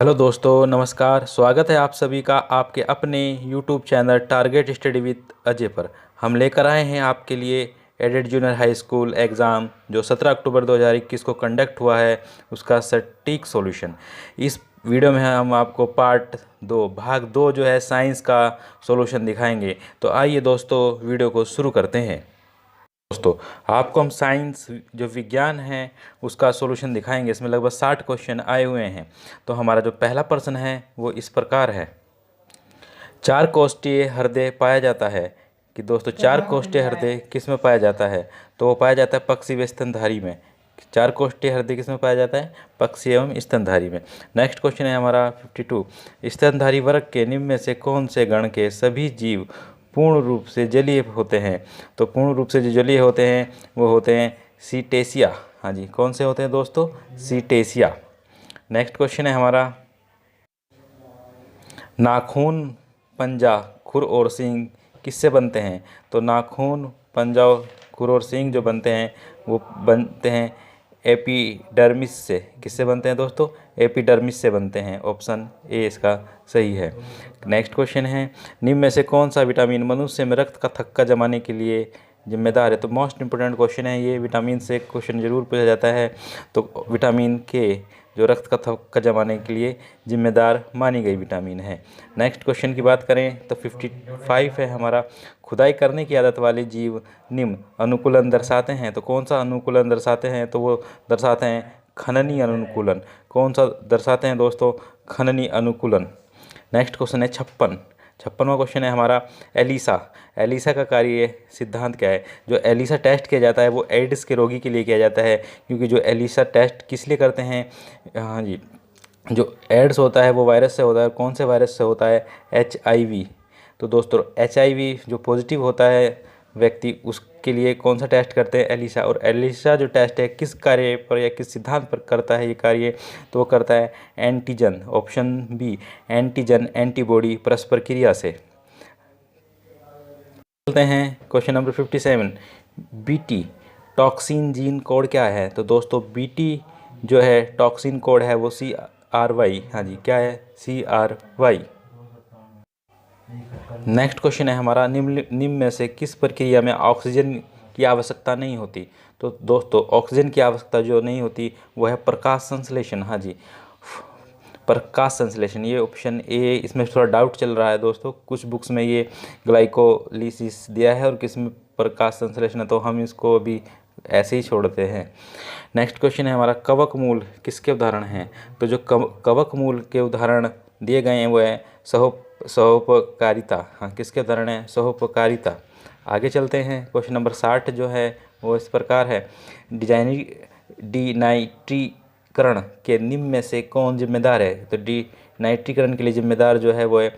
Hello दोस्तों, नमस्कार। स्वागत है आप सभी का आपके अपने YouTube channel target study with Ajay पर। हम लेकर आए हैं आपके लिए aided junior high school exam जो 17 अक्टूबर 2021 को कंडक्ट हुआ है, उसका सटीक सॉल्यूशन। इस वीडियो में हम आपको पार्ट 2 भाग 2 जो है साइंस का सॉल्यूशन दिखाएंगे। तो आइए दोस्तों, वीडियो को शुरू करते हैं। दोस्तों, आपको हम साइंस जो विज्ञान है उसका सॉल्यूशन दिखाएंगे। इसमें लगभग 60 क्वेश्चन आए हुए हैं। तो हमारा जो पहला प्रश्न है वो इस प्रकार है। चार कोष्ठीय हृदय पाया जाता है कि दोस्तों, चार कोष्ठीय हृदय किस में पाया जाता है? तो वो पाया जाता है पक्षी व स्तनधारी में। चार कोष्ठीय हृदय किस में पाया जाता है? पक्षी एवं स्तनधारी में। नेक्स्ट क्वेश्चन है हमारा 52। स्तनधारी वर्ग के निम्न में से कौन से गण के सभी जीव पूर्ण रूप से जलीय होते हैं? तो पूर्ण रूप से जो जलीय होते हैं वो होते हैं सीटेसिया। हाँ जी, कौन से होते हैं दोस्तों? सीटेसिया। नेक्स्ट क्वेश्चन है हमारा, नाखून, पंजा, खुर और सींग किससे बनते हैं? तो नाखून, पंजा, खुर और सींग जो बनते हैं वो बनते हैं एपिडर्मिस से। किससे बनते हैं दोस्तों? एपिडर्मिस से बनते हैं। ऑप्शन ए इसका सही है। नेक्स्ट क्वेश्चन है, निम्न में से कौन सा विटामिन मनुष्य में रक्त का थक्का जमाने के लिए जिम्मेदार है? तो मोस्ट इंपोर्टेंट क्वेश्चन है ये, विटामिन से क्वेश्चन जरूर पूछा जाता है। तो विटामिन के जो रक्त का थक्का जमाने के लिए जिम्मेदार मानी गई विटामिन है। नेक्स्ट क्वेश्चन की बात करें तो 55 है हमारा, खुदाई करने की आदत वाले जीव निम्न अनुकूलन दर्शाते हैं। तो कौन सा अनुकूलन दर्शाते हैं? तो वो दर्शाते हैं खननी अनुकूलन। कौन सा दर्शाते हैं दोस्तों? खननी अनुकूलन। नेक्स्ट क्वेश्चन है 56वां क्वेश्चन है हमारा, एलिसा। एलिसा का कार्य सिद्धांत क्या है? जो एलिसा टेस्ट किया जाता है वो एड्स के रोगी के लिए किया जाता है, क्योंकि जो एलिसा टेस्ट किस लिए करते हैं? हाँ जी, जो एड्स होता है वो वायरस से होता है। कौन से वायरस से होता है? HIV। तो दोस्तों, HIV जो पॉजिटिव होता है व्यक्ति, उसके लिए कौन सा टेस्ट करते हैं? एलिसा। और एलिसा जो टेस्ट है किस कार्य पर या किस सिद्धांत पर करता है ये कार्य? तो वो करता है antigen. Option B, antigen antibody परस्पर क्रिया से। चलते हैं question number 57। BT toxin gene code क्या है? तो दोस्तों, BT जो है टॉक्सिन कोड है वो CRY। हाँ जी, क्या है? CRY। नेक्स्ट क्वेश्चन है हमारा, निम्न में से किस प्रक्रिया में ऑक्सीजन की आवश्यकता नहीं होती? तो दोस्तों, ऑक्सीजन की आवश्यकता जो नहीं होती वो है प्रकाश संश्लेषण। हाँ जी, प्रकाश संश्लेषण। ये ऑप्शन ए, इसमें थोड़ा डाउट चल रहा है दोस्तों। कुछ बुक्स में ये ग्लाइकोलिसिस दिया है और किस में प्रकाश संश्लेषण है, तो हम इसको अभी ऐसे ही छोड़ते हैं। नेक्स्ट क्वेश्चन है हमारा, कवक मूल किसके उदाहरण हैं? तो जो कवक मूल के उदाहरण दिए गए हैं वो है सहोपकारिता। हाँ, किसके उदाहरण है? सहोपकारिता। आगे चलते हैं, क्वेश्चन नंबर 60 जो है वो इस प्रकार है, डिनाइट्रीकरण के निम्न में से कौन जिम्मेदार है? तो डिनाइट्रीकरण के लिए जिम्मेदार जो है वो है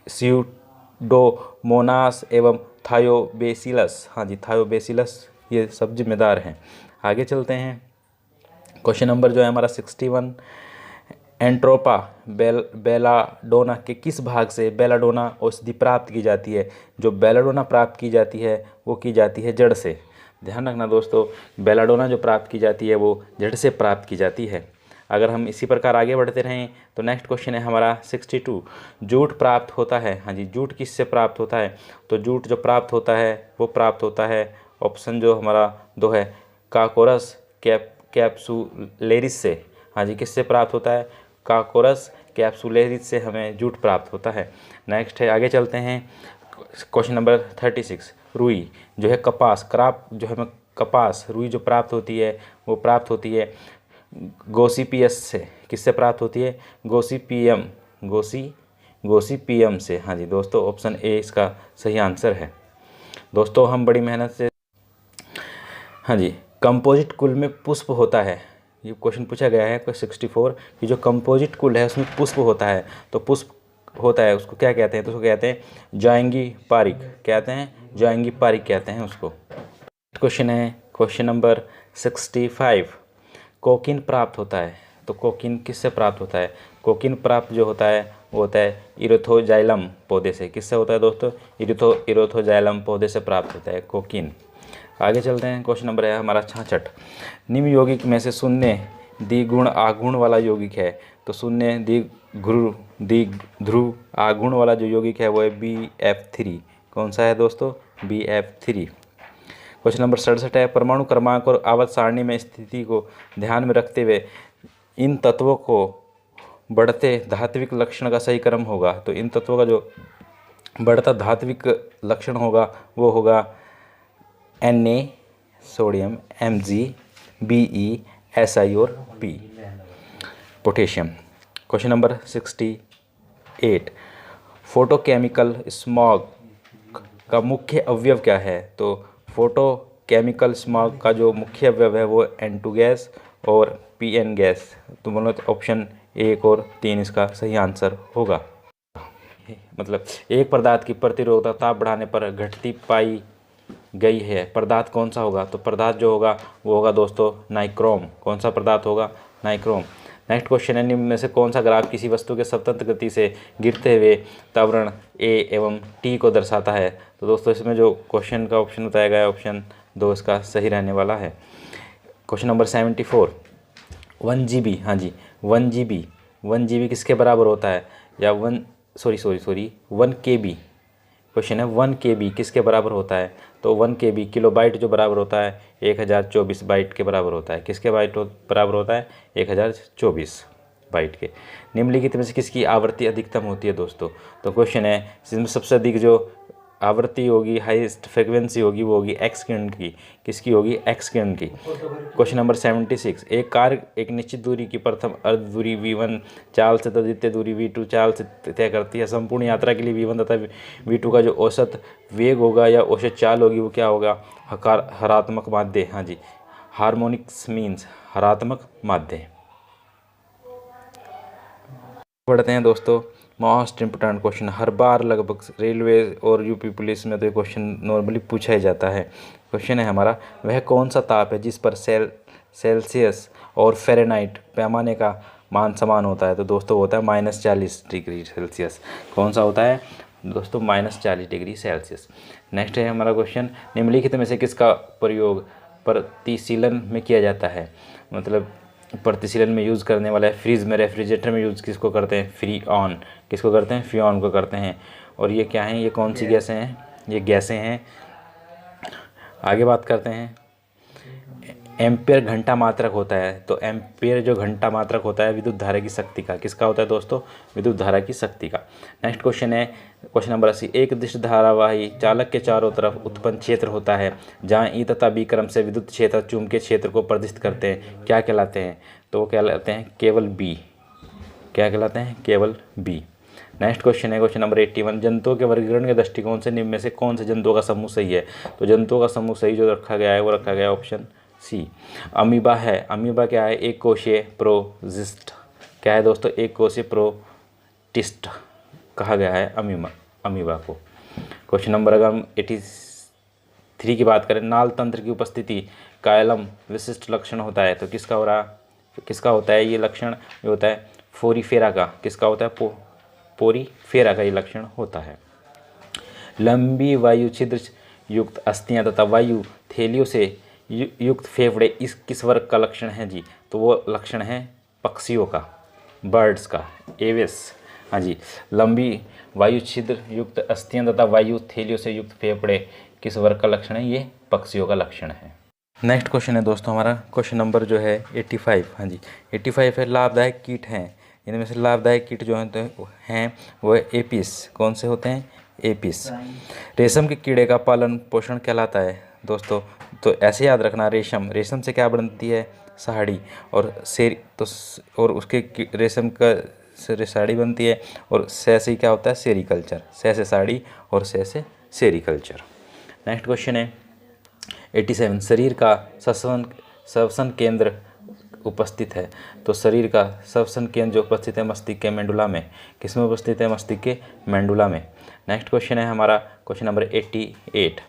स्यूडोमोनास एवं थायोबेसिलस। हाँ जी, थायोबेसिलस, ये सब जिम्मेदार हैं। आगे चलते हैं, क्वेश्चन नंबर जो है हमारा 61, एंट्रोपा बेलाडोना के किस भाग से बेलाडोना औषधि प्राप्त की जाती है? जो बेलाडोना प्राप्त की जाती है वो की जाती है जड़ से। ध्यान रखना दोस्तों, बेलाडोना जो प्राप्त की जाती है वो जड़ से प्राप्त की जाती है। अगर हम इसी प्रकार आगे बढ़ते रहें तो नेक्स्ट क्वेश्चन है हमारा 62, जूट प्राप्त होता है। हाँ जी, जूट किससे प्राप्त होता है? तो जूट जो प्राप्त होता है वो प्राप्त होता है, ऑप्शन जो हमारा 2 है, काकोरस कैप्सुलेरिस से। हाँ जी, किससे प्राप्त होता है? काकोरस कैप्सुलेरिस से हमें जूट प्राप्त होता है। नेक्स्ट है, आगे चलते हैं, क्वेश्चन नंबर 36, रुई जो है कपास, क्राप जो है कपास, रुई जो प्राप्त होती है वो प्राप्त होती है गोसिपियस से। किससे प्राप्त होती है? गोसिपियम से। हाँ जी दोस्तों, ऑप्शन ए इसका सही आंसर है। दोस्तों, हम बड़ी मेहनत से, हाँ जी, कंपोजिट कुल में पुष्प होता है, ये क्वेश्चन पूछा गया है 64 कि जो कंपोजिट कुल है उसमें पुष्प होता है, तो पुष्प होता है उसको क्या कहते हैं? तो उसको कहते हैं जाएंगी पारिक। कहते हैं जाएंगी पारिक कहते हैं उसको। क्वेश्चन है क्वेश्चन नंबर 65, कोकीन प्राप्त होता है। तो कोकीन किससे प्राप्त होता है? कोकीन प्राप्त जो होता है वो होता है इरेथोजाइलम पौधे से। किससे होता है दोस्तों? इरेथोजाइलम पौधे से प्राप्त होता है कोकीन। आगे चलते हैं, क्वेश्चन नंबर है हमारा 66, निम्न यौगिक में से शून्य द्विगुण आगुण वाला यौगिक है? तो शून्य द्विध्रुव आगुण वाला जो यौगिक है वो है BF3। कौन सा है दोस्तों? BF3। क्वेश्चन नंबर 67 है, परमाणु क्रमांक और आवर्त सारणी में स्थिति को ध्यान में रखते हुए इन तत्वों को बढ़ते धात्विक लक्षण का सही क्रम होगा। तो इन तत्वों का जो बढ़ता धात्विक लक्षण होगा वो होगा Na sodium, Mg, Be, Si और P potassium. Question number 68, photochemical smog का मुख्य अवयव क्या है? तो फोटोकेमिकल स्मॉग का जो मुख्य अवयव है वो N2 गैस और Pn गैस। तो बोलो तो ऑप्शन 1 और 3 इसका सही आंसर होगा। मतलब एक पदार्थ की प्रतिरोधकता ताप बढ़ाने पर घटती पाई गई है, पदार्थ कौन सा होगा? तो पदार्थ जो होगा वो होगा दोस्तों नाइक्रोम। कौन सा पदार्थ होगा? नाइक्रोम। नेक्स्ट क्वेश्चन है, निम्न में से कौन सा ग्राफ किसी वस्तु के स्वतंत्र गति से गिरते हुए त्वरण A एवं T को दर्शाता है? तो दोस्तों इसमें जो क्वेश्चन का ऑप्शन बताया गया है ऑप्शन 2 इसका सही रहने वाला है। क्वेश्चन नंबर 74, 1 GB, हाँ जी 1 GB किसके बराबर होता है? या 1 KB। क्वेश्चन है 1 KB किसके बराबर होता है? तो 1 KB किलोबाइट जो बराबर होता है 1024 बाइट के बराबर होता है। किसके बराबर होता है? 1024 बाइट के। निम्नलिखित में से किसकी आवृत्ति अधिकतम होती है दोस्तों? तो क्वेश्चन है इसमें सबसे अधिक जो आवृत्ति होगी, हाईएस्ट फ्रिक्वेंसी होगी वो होगी एक्स किरण की। किसकी होगी? एक्स किरण की। क्वेश्चन नंबर 76, एक कार एक निश्चित दूरी की प्रथम अर्ध दूरी V1 चाल से तथा द्वितीय दूरी V2 चाल से तय करती है। संपूर्ण यात्रा के लिए V1 तथा V2 का जो औसत वेग होगा या औसत चाल होगी वो क्या होगा? हरात्मक माध्य। हाँ जी, हार्मोनिक्स मीन्स हरात्मक माध्य। बढ़ते हैं दोस्तों, मोस्ट इम्पोर्टेंट क्वेश्चन, हर बार लगभग रेलवे और यूपी पुलिस में तो ये क्वेश्चन नॉर्मली पूछा ही जाता है। क्वेश्चन है हमारा, वह कौन सा ताप है जिस पर सेल्सियस और फ़ारेनहाइट पैमाने का मान समान होता है? तो दोस्तों होता है -40 डिग्री सेल्सियस। कौन सा होता है दोस्तों? -40 डिग्री सेल्सियस। नेक्स्ट है हमारा क्वेश्चन, निम्नलिखित में से किसका प्रयोग प्रतिशीलन में किया जाता है? मतलब प्रतिशीलन में यूज़ करने वाला है फ्रीज में, रेफ्रिजरेटर में यूज़ किसको करते हैं? फ्रीऑन। किसको करते हैं? फ्रीऑन को करते हैं। और ये क्या हैं? ये कौन सी गैसें हैं? ये गैसें हैं। आगे बात करते हैं, एम्पेयर घंटा मात्रक होता है। तो एम्पेयर जो घंटा मात्रक होता है विद्युत धारा की शक्ति का, किसका होता है दोस्तों? विद्युत धारा की शक्ति का। नेक्स्ट क्वेश्चन है क्वेश्चन नंबर 80, एक दिश धारावाही चालक के चारों तरफ उत्पन्न क्षेत्र होता है जहां ई तथा बी क्रम से विद्युत क्षेत्र चुंबकीय क्षेत्र को प्रदर्शित करते हैं, क्या कहलाते हैं? तो वो कहलाते हैं केवल बी। क्या कहलाते हैं? केवल बी। नेक्स्ट क्वेश्चन है क्वेश्चन नंबर 81, जंतुओं के वर्गीकरण के दृष्टिकोण से निम्न में से कौन से जंतुओं का समूह सही है? तो जंतुओं का समूह सही जो रखा गया है वो रखा गया है ऑप्शन सी, अमीबा है। अमीबा क्या है? एक कोशीय प्रोटिस्ट। क्या है दोस्तों? एक कोशीय प्रोटिस्ट कहा गया है अमीबा को। क्वेश्चन नंबर अगर हम 83 की बात करें, नाल तंत्र की उपस्थिति कायलम विशिष्ट लक्षण होता है। तो किसका होता है ये लक्षण? ये होता है पोरीफेरा का। किसका होता है? पोरीफेरा का ये लक्षण होता है। लंबी वायु छिद्र युक्त अस्थियां तथा वायु थैलियों से युक्त फेफड़े इस किस वर्ग का लक्षण है जी? तो वो लक्षण है पक्षियों का, बर्ड्स का, एविस। हाँ जी, लंबी वायु छिद्र युक्त अस्थियां तथा वायु थैलियों से युक्त फेफड़े किस वर्ग का लक्षण है? ये पक्षियों का लक्षण है। नेक्स्ट क्वेश्चन है दोस्तों हमारा क्वेश्चन नंबर जो है 85। हाँ जी 85 है, लाभदायक कीट हैं। इनमें से लाभदायक कीट जो हैं वो है एपिस। कौन से होते हैं? एपिस। रेशम के कीड़े का पालन पोषण कहलाता है दोस्तों। तो ऐसे याद रखना, रेशम से क्या बनती है? साड़ी। और और उसके रेशम का से साड़ी बनती है। और से क्या होता है? सेरीकल्चर। से साड़ी और से सेरीकल्चर। नेक्स्ट क्वेश्चन है 87, शरीर का श्वसन केंद्र उपस्थित है। तो शरीर का श्वसन केंद्र जो उपस्थित है मस्तिष्क के मेंडुला में। किसमें उपस्थित है? मस्तिष्क के मेंडुला में। नेक्स्ट क्वेश्चन है हमारा क्वेश्चन नंबर 88,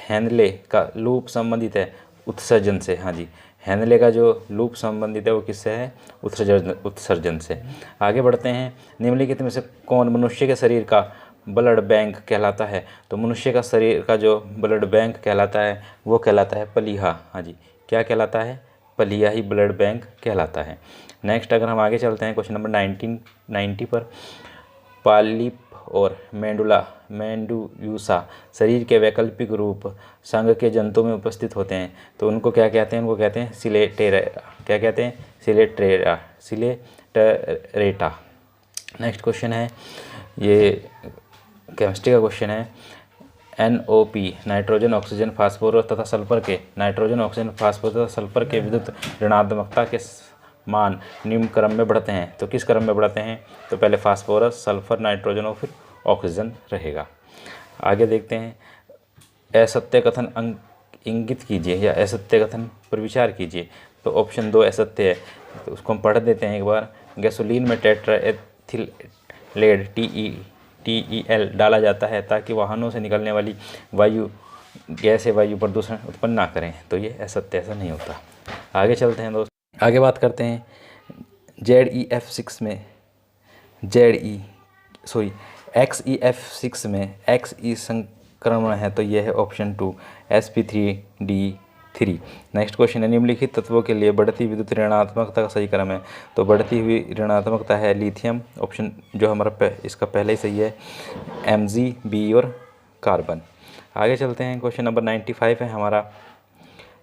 हेनले का लूप संबंधित है उत्सर्जन से। हाँ जी, हेनले का जो लूप संबंधित है वो किससे है? उत्सर्जन से। आगे बढ़ते हैं, निम्नलिखित में से कौन मनुष्य के शरीर का ब्लड बैंक कहलाता है? तो मनुष्य का शरीर का जो ब्लड बैंक कहलाता है वो कहलाता है प्लीहा। हाँ जी, क्या कहलाता है? पलिया ही ब्लड बैंक कहलाता है। नेक्स्ट अगर हम आगे चलते हैं क्वेश्चन नंबर 1990 पर, पॉलिप और मेंडुयूसा शरीर के वैकल्पिक रूप संघ के जंतु में उपस्थित होते हैं, तो उनको क्या कहते हैं? उनको कहते हैं सिलेटेरा। क्या कहते हैं? सिलेटरेटा। नेक्स्ट क्वेश्चन है, ये केमिस्ट्री का क्वेश्चन है। NO2 नाइट्रोजन, ऑक्सीजन, फास्फोरस तथा सल्फर के नाइट्रोजन, ऑक्सीजन, फास्फोरस तथा सल्फर के विद्युत ऋणात्मकता के मान निम्न क्रम में बढ़ते हैं, तो किस क्रम में बढ़ते हैं? तो पहले फास्फोरस, सल्फर, नाइट्रोजन और फिर ऑक्सीजन रहेगा। आगे देखते हैं, असत्य कथन इंगित कीजिए या असत्य कथन पर विचार कीजिए। तो ऑप्शन 2 असत्य है, तो उसको हम पढ़ देते हैं एक बार। गैसोलीन में टेट्रा एथिलेट TEL डाला जाता है ताकि वाहनों से निकलने वाली गैस वायु प्रदूषण उत्पन्न ना करें, तो ये असत्य, ऐसा नहीं होता। आगे चलते हैं दोस्त, आगे बात करते हैं XEF6 में XEF6 में XE संक्रमण है, तो ये है ऑप्शन 2 sp3d3। नेक्स्ट क्वेश्चन है, निम्नलिखित तत्वों के लिए बढ़ती विद्युत ऋणात्मकता का सही क्रम है, तो बढ़ती हुई ऋणात्मकता है लिथियम, ऑप्शन जो हमारा इसका पहले ही सही है, Mg, B और कार्बन। आगे चलते हैं, क्वेश्चन नंबर 95 है हमारा,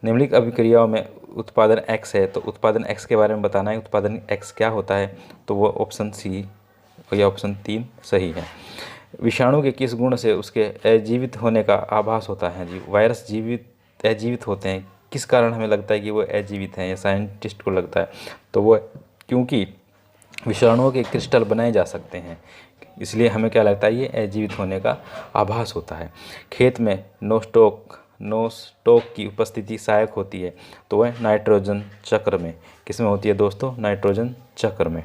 निम्नलिखित अभिक्रियाओं में उत्पादन X है, तो उत्पादन X के बारे में बताना है। उत्पादन X क्या होता है? तो वो ऑप्शन सी या ऑप्शन 3 सही है। विषाणु के किस गुण से उसके अजीवित होने का आभास होता है? जी, वायरस अजीवित होते हैं, किस कारण हमें लगता है कि वो अजीवित हैं या साइंटिस्ट को लगता है? तो वो क्योंकि विषाणुओं के क्रिस्टल बनाए जा सकते हैं, इसलिए हमें क्या लगता है? ये अजीवित होने का आभास होता है। खेत में नोस्टोक की उपस्थिति सहायक होती है, तो वह नाइट्रोजन चक्र में, किस में होती है दोस्तों? नाइट्रोजन चक्र में।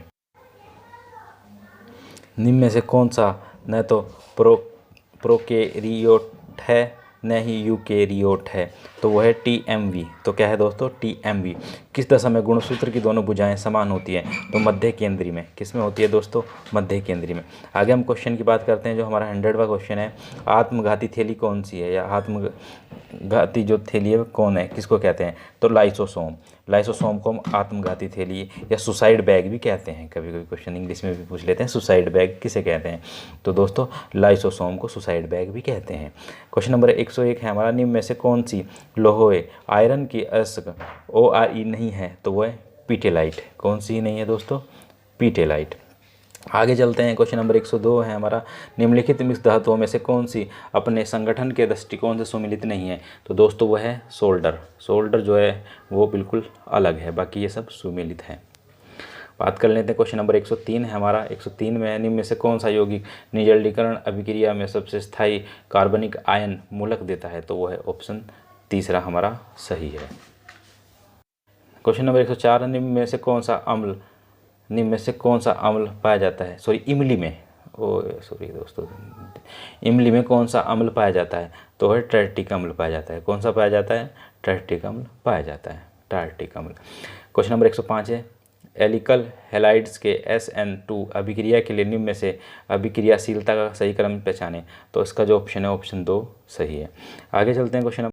निम्न में से कौन सा न तो प्रोकैरियोट है न ही यूकैरियोट है? तो वह है TMV। तो क्या है दोस्तों? TMV। किस दशा में गुणसूत्र की दोनों भुजाएं समान होती हैं? तो मध्य केंद्री में। किस में होती है दोस्तों? मध्य केंद्री में। आगे हम क्वेश्चन की बात करते हैं, जो हमारा 100वां क्वेश्चन है, आत्मघाती थैली कौन सी है, या आत्मघाती जो थैली है कौन है, किसको कहते हैं? तो लाइसोसोम को हम आत्मघाती थैली या सुसाइड बैग भी कहते हैं। कभी कभी क्वेश्चन इंग्लिश में भी पूछ लेते हैं, सुसाइड बैग किसे कहते हैं? तो दोस्तों लाइसोसोम को सुसाइड बैग भी कहते हैं। क्वेश्चन नंबर 101 है हमारा, निम्न में से कौन सी लोहे आयरन की अयस्क ORe नहीं है? तो वह पीटेलाइट। कौन सी नहीं है दोस्तों? पीटेलाइट। आगे चलते हैं, क्वेश्चन नंबर 102 है हमारा, निम्नलिखित मिश्र धातुओं में से कौन सी अपने संगठन के दृष्टिकोण से सुमिलित नहीं है? तो दोस्तों वह है सोल्डर जो है वो बिल्कुल अलग है, बाकी ये सब सुमिलित है। बात कर लेते हैं, क्वेश्चन नंबर 103 है हमारा। 103 में निम्न में से कौन सा यौगिक निर्जलीकरण अभिक्रिया में सबसे स्थायी कार्बनिक आयन मूलक देता है? तो वो है ऑप्शन 3 हमारा सही है। क्वेश्चन नंबर 104, निम्न में से कौन सा अम्ल पाया जाता है? इमली में कौन सा अम्ल पाया जाता है? तो है टर्टिक अम्ल पाया जाता है। कौन सा पाया जाता है? टर्टिक अम्ल पाया जाता है, टर्टिक अम्ल। क्वेश्चन नंबर 105 है, एल्किल हैलाइड्स के SN2 अभिक्रिया के लिए निम्न में से अभिक्रियाशीलता का सही क्रम पहचानें। तो इसका जो ऑप्शन है ऑप्शन 2 सही है। आगे चलते हैं, क्वेश्चन